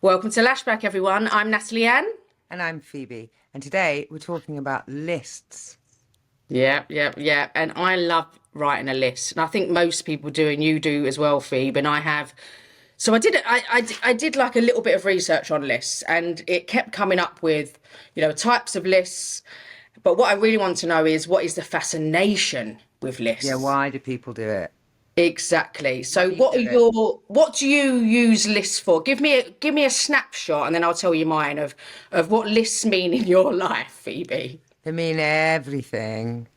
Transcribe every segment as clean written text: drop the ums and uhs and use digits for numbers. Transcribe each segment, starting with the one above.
Welcome to Lashback, everyone. I'm Natalyan. And I'm Phoebe. And today we're talking about lists. Yeah. And I love writing a list. And I think most people do, and you do as well, Phoebe. And I have. So I did like a little bit of research on lists, and it kept coming up with, types of lists. But what I really want to know is what is the fascination with Yeah, lists? why do people do it? Exactly. Why So do you do it? what do you use lists for? Give me a snapshot and then I'll tell you mine of what lists mean in your life, Phoebe. They mean everything.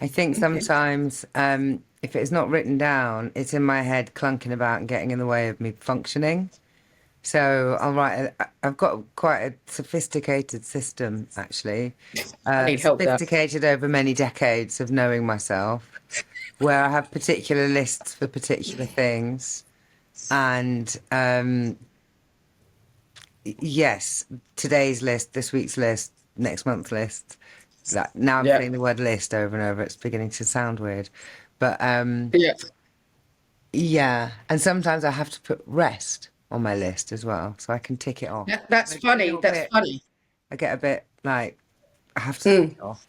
I think sometimes if it's not written down, it's in my head clunking about and getting in the way of me functioning. So I'll write. I've got quite a sophisticated system, actually, I need help there. sophisticated over many decades of knowing myself, where I have particular lists for particular things. And yes, today's list, this week's list, next month's list. That now I'm Yeah. saying the word list over and over. It's beginning to sound weird, but Yeah. yeah. And sometimes I have to put rest on my list as well, so I can tick it off. That's I get a funny. little That's bit. funny. I get a bit like I have to tick Mm. it off.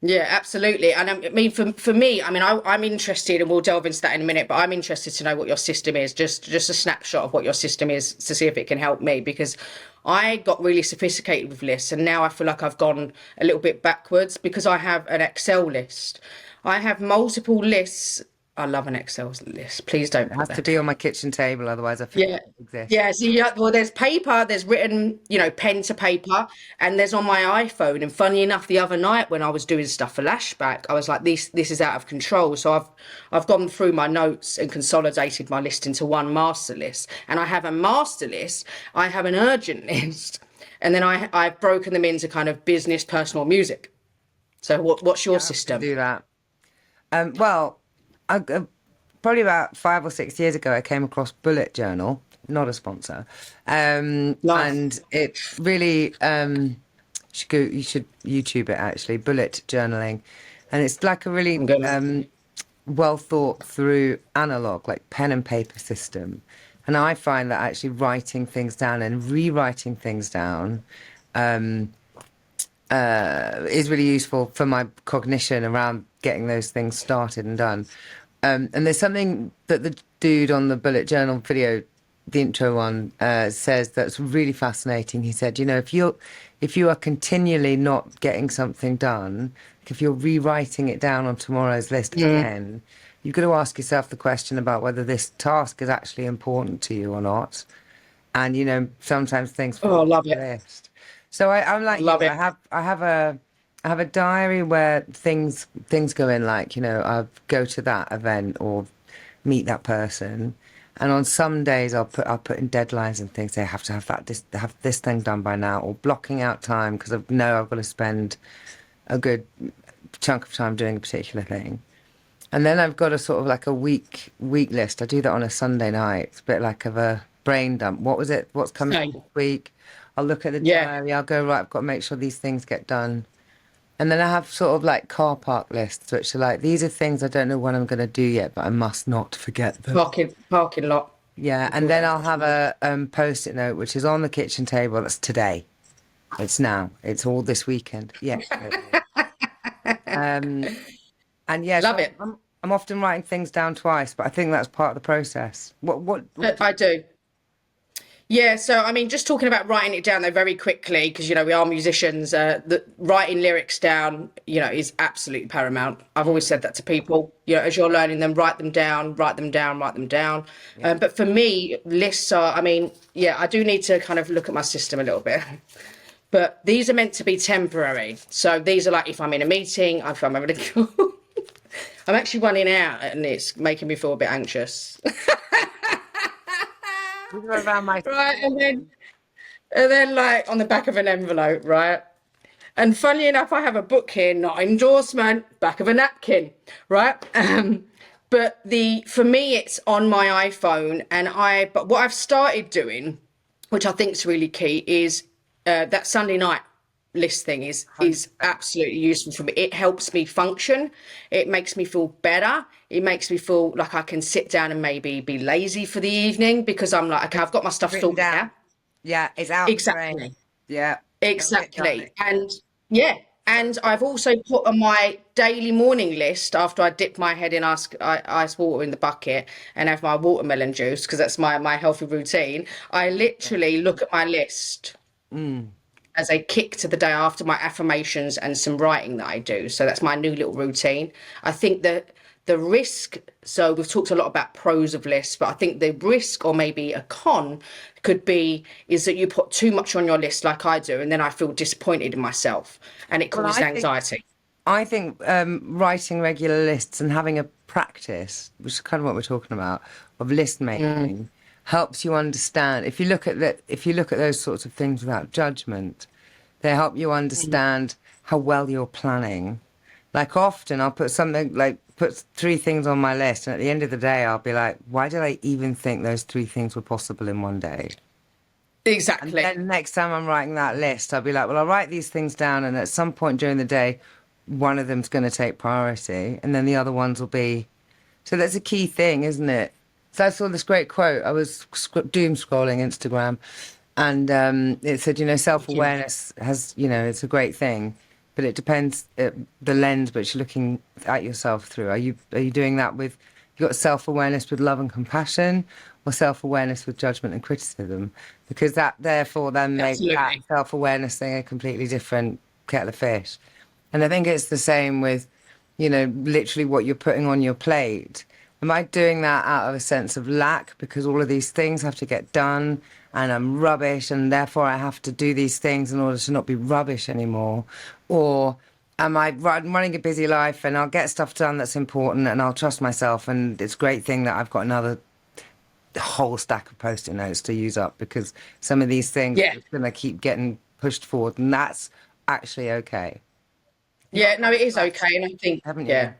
Yeah, absolutely. And I mean, for me, I mean, I'm interested, and we'll delve into that in a minute. But I'm interested to know what your system is. Just a snapshot of what your system is to see if it can help me, because I got really sophisticated with lists, and now I feel like I've gone a little bit backwards because I have an Excel list. I have multiple lists. I love an Excel list. Please don't It put has to that be on down. my kitchen table, otherwise I forget Yeah. it exists. Yeah, so well, there's paper, there's written, pen to paper, and there's on my iPhone. And funny enough, the other night when I was doing stuff for Lashback, I was like, this is out of control. So I've gone through my notes and consolidated my list into one master list. And I have a master list, I have an urgent list, and then I've broken them into kind of business, personal, music. So what's your Yeah, I often system? do that. Well, probably about 5 or 6 years ago, I came across Bullet Journal, not a sponsor, Nice. and it really should go. You should YouTube it actually, Bullet Journaling, and it's like a really I'm gonna. well thought through analog, like pen and paper system. And I find that actually writing things down and rewriting things down is really useful for my cognition around getting those things started and done. And there's something that the dude on the bullet journal video, the intro one, says that's really fascinating. He said, if you are continually not getting something done, like if you're rewriting it down on tomorrow's list Mm. again, you've got to ask yourself the question about whether this task is actually important to you or not. And sometimes things fall Oh, I off love the it. list. So I'm I like you. love it. I have a diary where things go in, like I'll go to that event or meet that person, and on some days I'll put in deadlines and things. They have to have this thing done by now, or blocking out time because I know I've got to spend a good chunk of time doing a particular thing. And then I've got a sort of like a week list. I do that on a Sunday night. It's a bit like of a brain dump. What was it? What's coming Same. this week? I'll look at the Yeah. diary. I'll go, right, I've got to make sure these things get done. And then I have sort of like car park lists, which are like, these are things I don't know when I'm going to do yet, but I must not forget them. Parking lot. Yeah. We And call then that I'll have affectionately. a post-it note, which is on the kitchen table. That's today. It's now. It's all this weekend. Yeah, totally. Um, and yeah, Love so it. I'm often writing things down twice, but I think that's part of the process. What do I you do? do. Yeah, so I mean, just talking about writing it down though very quickly, because we are musicians. The writing lyrics down, is absolutely paramount. I've always said that to people. As you're learning them, write them down, write them down, write them down. Yeah. But for me, lists are. I mean, yeah, I do need to kind of look at my system a little bit. But these are meant to be temporary. So these are like if I'm in a meeting, if I'm having a. I'm actually running out, and it's making me feel a bit anxious. These are around my Right, and then system. And then, like, on the back of an envelope, right? And funny enough, I have a book here, not endorsement, back of a napkin, right? But for me, it's on my iPhone, but what I've started doing, which I think is really key, is that Sunday night list thing is 100%. absolutely useful for me. It helps me function. It makes me feel better. It makes me feel like I can sit down and maybe be lazy for the evening because I'm like, okay, I've got my stuff Written sorted down. out. Yeah, it's out the brain. Exactly. Yeah, go get done. Exactly. It's And yeah, so and good. I've also put on my daily morning list after I dip my head in ice water in the bucket and have my watermelon juice, because that's my healthy routine. I literally look at my list Mm. as a kick to the day after my affirmations and some writing that I do. So that's my new little routine. I think that the risk, so we've talked a lot about pros of lists, but I think the risk or maybe a con could be is that you put too much on your list like I do, and then I feel disappointed in myself and it Well, causes anxiety. I think writing regular lists and having a practice, which is kind of what we're talking about, of list making, helps you understand. If you look at those sorts of things without judgment, they help you understand how well you're planning. Like often, I'll put something like put three things on my list, and at the end of the day, I'll be like, why did I even think those three things were possible in one day? And Exactly. then next time I'm writing that list, I'll be like, well, I'll write these things down, and at some point during the day, one of them's going to take priority, and then the other ones will be. So that's a key thing, isn't it? So I saw this great quote. I was doom scrolling Instagram, and it said, Thank you. self-awareness has, it's a great thing, but it depends the lens which you're looking at yourself through. Are you doing that with you got self-awareness with love and compassion, or self-awareness with judgment and criticism? Because that therefore then makes that Absolutely. self-awareness thing a completely different kettle of fish. And I think it's the same with, literally what you're putting on your plate. Am I doing that out of a sense of lack because all of these things have to get done and I'm rubbish and therefore I have to do these things in order to not be rubbish anymore? Or am I running a busy life and I'll get stuff done that's important and I'll trust myself, and it's a great thing that I've got another whole stack of post-it notes to use up because some of these things Yeah. are going to keep getting pushed forward, and that's actually okay. You got Yeah, to no, have it a is practice, okay. And I think, haven't yeah. you?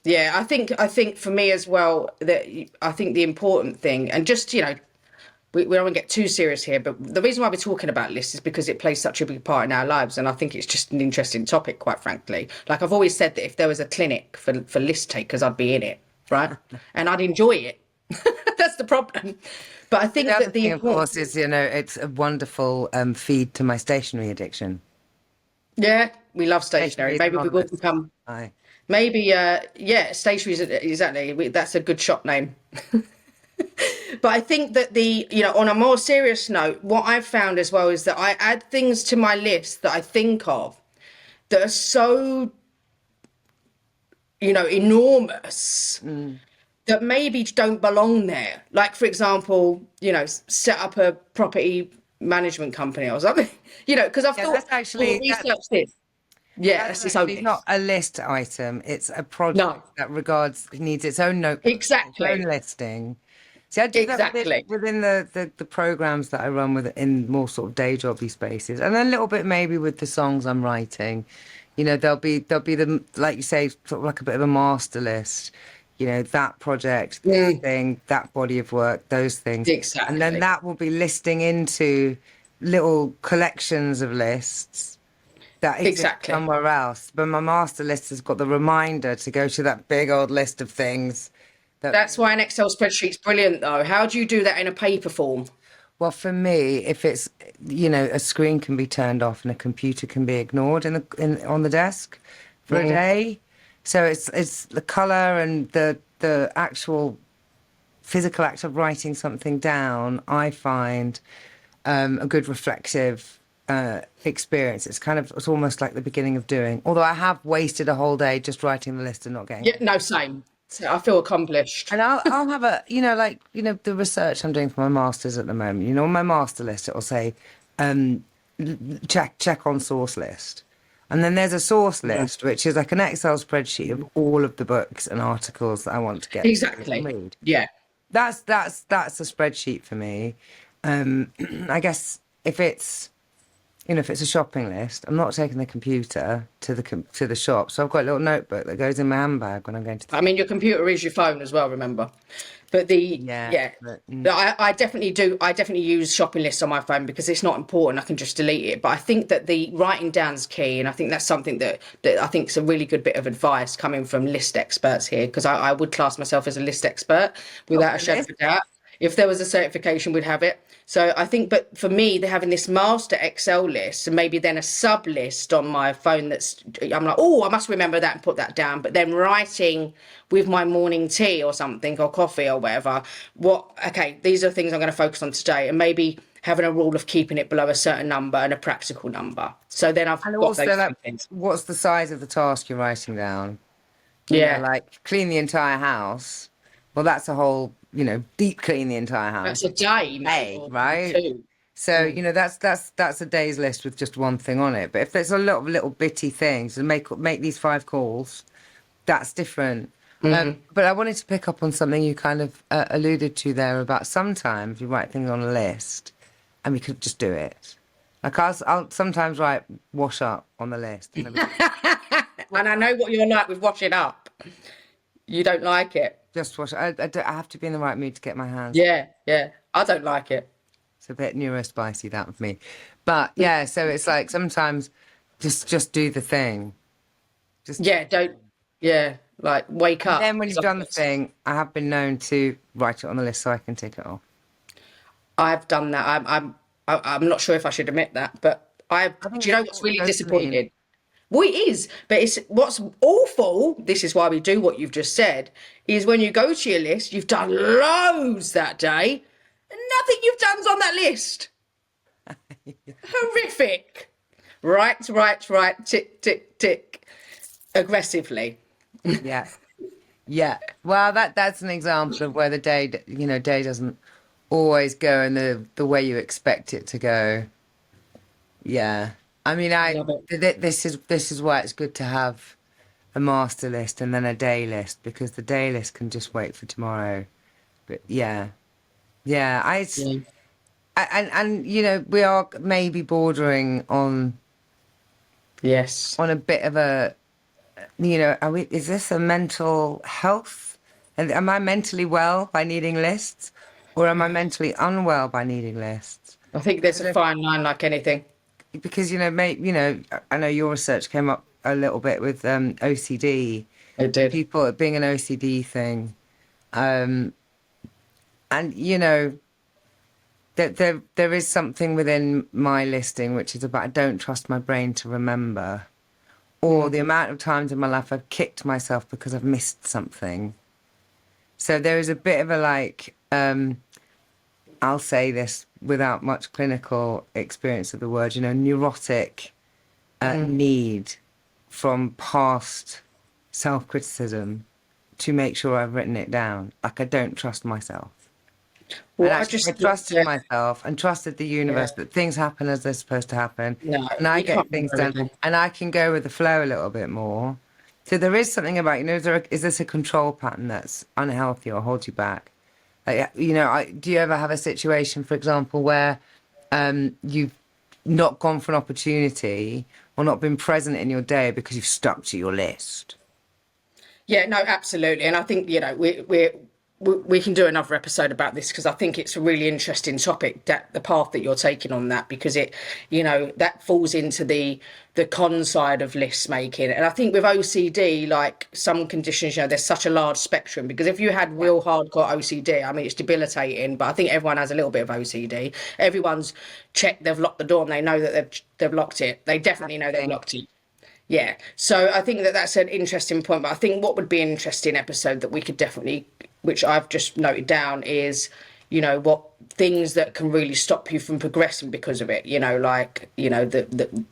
Yeah, I think for me as well that I think the important thing, and just we don't want to get too serious here, but the reason why we're talking about lists is because it plays such a big part in our lives, and I think it's just an interesting topic, quite frankly. Like I've always said that if there was a clinic for list takers, I'd be in it, right? And I'd enjoy it. That's the problem. But I But the think other that the thing, of important, course, is it's a wonderful feed to my stationery addiction. yeah, we love stationery. Stationery is Maybe we will anonymous. become, Aye. maybe, yeah, stationery is exactly. That's a good shop name. But I think that on a more serious note, what I've found as well is that I add things to my list that I think of that are so, enormous Mm. that maybe don't belong there. Like, for example, set up a property management company or something, because I've Yeah, thought, or research this. Yeah, that's that's its own actually not list. a list item. It's a project No, that needs its own notebook, its own exactly. listing. See, I do that Exactly. within the programs that I run with in more sort of day jobby spaces, and then a little bit maybe with the songs I'm writing. There'll be the, like you say, sort of like a bit of a master list. That project, this Mm, thing, that body of work, those things, and then exactly. that will be listing into little collections of lists that exists Exactly. somewhere else. But my master list has got the reminder to go to that big old list of things that, That's why an Excel spreadsheet's brilliant, though. How do you do that in a paper form? well, for me, if it's, a screen can be turned off and a computer can be ignored on the desk for a Mm. day. So it's the color and the actual physical act of writing something down, I find a good reflective experience. It's almost like the beginning of doing. Although I have wasted a whole day just writing the list and not getting Yeah, anything. no, same. So I feel accomplished. And I'll have the research I'm doing for my masters at the moment. On my master list it will say um, check on source list. And then there's a source Mm. list, which is like an Excel spreadsheet of all of the books and articles that I want to get through and Exactly. read. Yeah. That's a spreadsheet for me. Um, I guess if it's a shopping list, I'm not taking the computer to the shop, so I've got a little notebook that goes in my handbag when I'm going to the. I mean, your computer is your phone as well, remember? But Yeah, yeah, but, I definitely do. I definitely use shopping lists on my phone because it's not important. I can just delete it. But I think that the writing down's key. And I think that's something that I think is a really good bit of advice coming from list experts here, because I would class myself as a list expert without a shopping shadow of list. a doubt. If there was a certification, we'd have it. So I think, but for me, they're having this master Excel list and maybe then a sub list on my phone that's, I'm like, oh, I must remember that and put that down. But then writing with my morning tea or something or coffee or whatever, okay, these are things I'm going to focus on today. And maybe having a rule of keeping it below a certain number and a practical number. So then I've And got also, those like, two things. what's the size of the task you're writing down? Yeah. Like clean the entire house. Well, that's a whole, deep clean the entire That's house. a day, mate, Day, or right? two. So, that's a day's list with just one thing on it. But if there's a lot of little bitty things and make these 5 calls, that's different. But I wanted to pick up on something you kind of alluded to there about sometimes you write things on a list and we could just do it. Like I'll sometimes write wash up on the list. And And I know what you're like with washing up. You don't like it. just wash. I have to be in the right mood to get my hands. Yeah, yeah. I don't like it. It's a bit neurospicy that with me. But yeah, so it's like sometimes just do the thing. Just Yeah, don't. Yeah, like wake and up. then when you've done the thing, I have been known to write it on the list so I can tick it off. I've done that. I'm not sure if I should admit that, but I think do you know it's what's really dopamine. disappointing? Well, it is, but it's what's awful. This is why we do what you've just said. Is when you go to your list, you've done loads that day, and nothing you've done's on that list. Horrific. Right, right, right. Tick, tick, tick. Aggressively. Yeah, yeah. Well, that's an example of where the day doesn't always go in the way you expect it to go. Yeah. I mean, Love it. this is why it's good to have a master list and then a day list because the day list can just wait for tomorrow. But yeah, yeah, Yeah. and we are maybe bordering Yes. on a bit of a is this a mental health? And am I mentally well by needing lists, or am I mentally unwell by needing lists? I think there's a fine line like anything. Because I know your research came up a little bit with OCD, It did. people it being an OCD thing, um, and that there is something within my listing which is about I don't trust my brain to remember, or the amount of times in my life I've kicked myself because I've missed something. So there is a bit of a I'll say this without much clinical experience of the word, neurotic need from past self-criticism to make sure I've written it down. Like I don't trust myself. And Well, I actually, I just trusted myself and trusted the yeah. universe that things happen as they're supposed to happen. No, And I you get can't things remember done everything. and I can go with the flow a little bit more. So there is something about, is this a control pattern that's unhealthy or holds you back? Like, do you ever have a situation, for example, where you've not gone for an opportunity or not been present in your day because you've stuck to your list? Yeah, no, absolutely. And I think, we can do another episode about this because I think it's a really interesting topic, that the path that you're taking on that, because that falls into the con side of list making. And I think with OCD, like some conditions, there's such a large spectrum, because if you had real hardcore OCD, I mean, it's debilitating, but I think everyone has a little bit of OCD. Everyone's checked, they've locked the door and they know that they've locked it. They definitely know they've locked it. Yeah. So I think that that's an interesting point. But I think what would be an interesting episode that we could definitely, which I've just noted down, is, what things that can really stop you from progressing because of it. The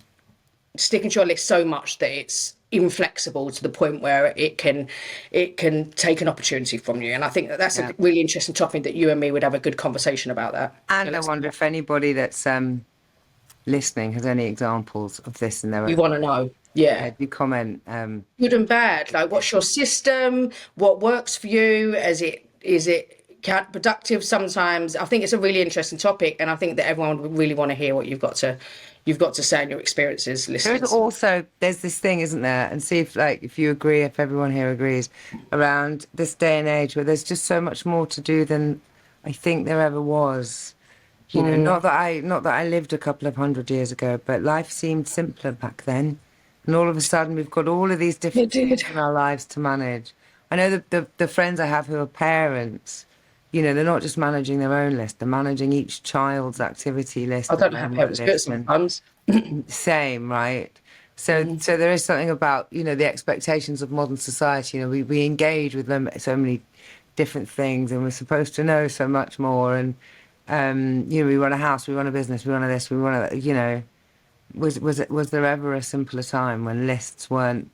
sticking to your list so much that it's inflexible to the point where it can take an opportunity from you. And I think that that's Yeah. a really interesting topic that you and me would have a good conversation about that. And I wonder if anybody that's listening has any examples of this in their You own. want to know. Yeah. Do comment. Good and bad. Like, what's your system? What works for you? Is it counterproductive sometimes? I think it's a really interesting topic, and I think that everyone would really want to hear what you've got to say and your experiences, listeners. There's this thing, isn't there? And see if you agree, if everyone here agrees, around this day and age where there's just so much more to do than I think there ever was. Not that I lived a couple of hundred years ago, but life seemed simpler back then. And all of a sudden, we've got all of these different It did. things in our lives to manage. I know the friends I have who are parents, you know, they're not just managing their own list, they're managing each child's activity I list and don't know how homework parents do it list and sometimes. same, right? So there is something about, you know, the expectations of modern society. You know, we engage with them so many different things, and we're supposed to know so much more. And you know, we run a house, we run a business, we run a this, we run a, you know, was there ever a simpler time when lists weren't?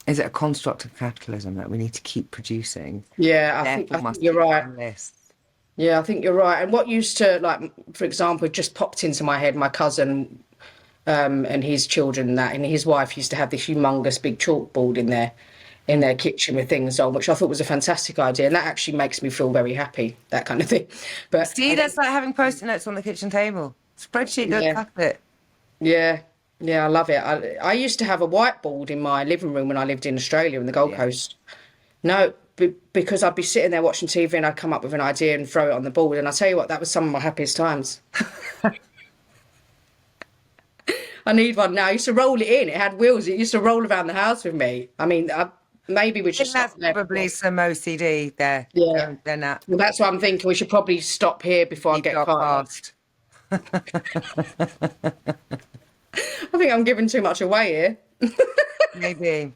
Is it a construct of capitalism that we need to keep producing? Yeah, Therefore, I think must you're keep right. having lists. Yeah, I think you're right. And what used to like, for example, it just popped into my head. My cousin and his children and that, and his wife used to have this humongous big chalkboard in their kitchen with things on, which I thought was a fantastic idea. And that actually makes me feel very happy, that kind of thing. But See, I that's think, like having post-it notes on the kitchen table. Spreadsheet, go yeah, cut it. yeah, yeah, I love it. I used to have a whiteboard in my living room when I lived in Australia in the Gold Yeah. Coast. No, because I'd be sitting there watching TV and I'd come up with an idea and throw it on the board. And I tell you what, that was some of my happiest times. I need one now. I used to roll it in. It had wheels. It used to roll around the house with me. I mean, maybe we I should think stop that's there. probably some OCD there. Yeah. They're not Well, that's what I'm thinking. We should probably stop here before I need get your caught. past. I think I'm giving too much away here. Maybe.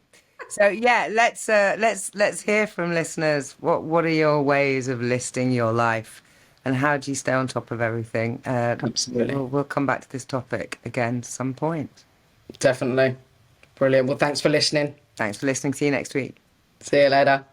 So yeah, let's hear from listeners. What are your ways of listing your life, and how do you stay on top of everything? Absolutely. We'll come back to this topic again some point. Definitely. Brilliant. Well, thanks for listening. Thanks for listening. See you next week. See you later.